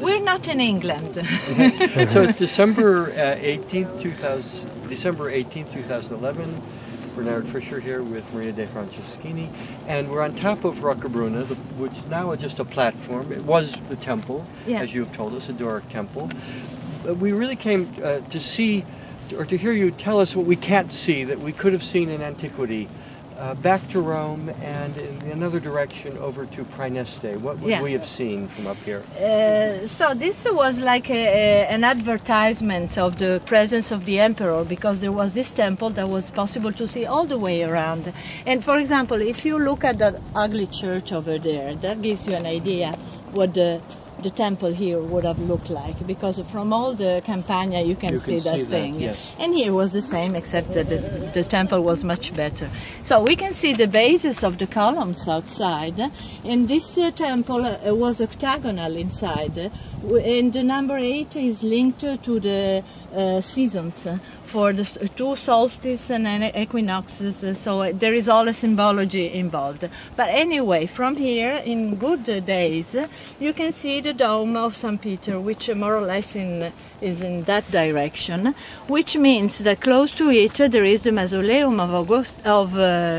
We're not in England. So it's December 18th, 2011. Bernard Fisher here with Maria De Franceschini, and we're on top of Roccabruna, which now is just a platform. It was the temple, as you have told us, a Doric temple. We really came to see, or to hear you tell us what we can't see that we could have seen in antiquity, back to Rome and in another direction over to Praeneste. What would we have seen from up here? So this was like an advertisement of the presence of the emperor, because there was this temple that was possible to see all the way around. And for example, if you look at that ugly church over there, that gives you an idea what the temple here would have looked like, because from all the Campania you can see that thing. Yes. And here was the same, except that the temple was much better. So we can see the bases of the columns outside, and this temple was octagonal inside, and the number 8 is linked to the seasons for the 2 solstices and equinoxes, so there is all a symbology involved. But anyway, from here, in good days, you can see the dome of St. Peter, which more or less is in that direction, which means that close to it there is the mausoleum of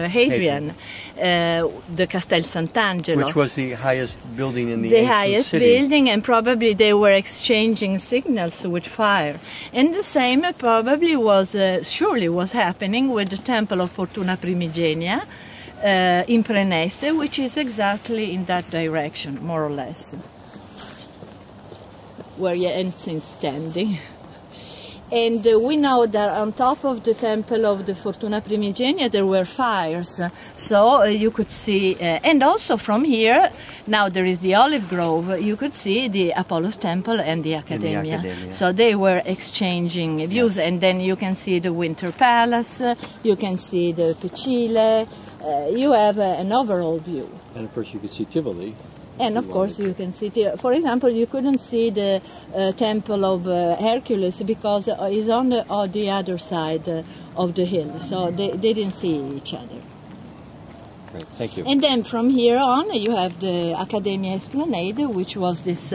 Hadrian, the Castel Sant'Angelo. Which was the highest building in the ancient city. Highest building, and probably they were exchanging signals with fire. And the same probably was, surely was happening with the temple of Fortuna Primigenia in Praeneste, which is exactly in that direction, more or less, where Jens is standing. And we know that on top of the temple of the Fortuna Primigenia there were fires, so you could see, and also from here, now there is the olive grove, you could see the Apollo's temple and the Accademia. So they were exchanging views, and then you can see the Winter Palace, you can see the Pecile, you have an overall view. And of course you could see Tivoli. And of course you can see, for example, you couldn't see the temple of Hercules because it's on the other side of the hill, so they didn't see each other. Great, thank you. And then from here on you have the Accademia Esplanade, which was this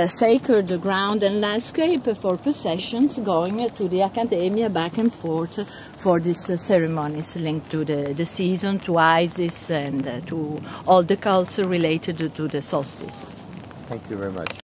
sacred ground and landscape for processions going to the Accademia back and forth for these ceremonies linked to the season, to Isis, and to all the cults related to the solstices. Thank you very much.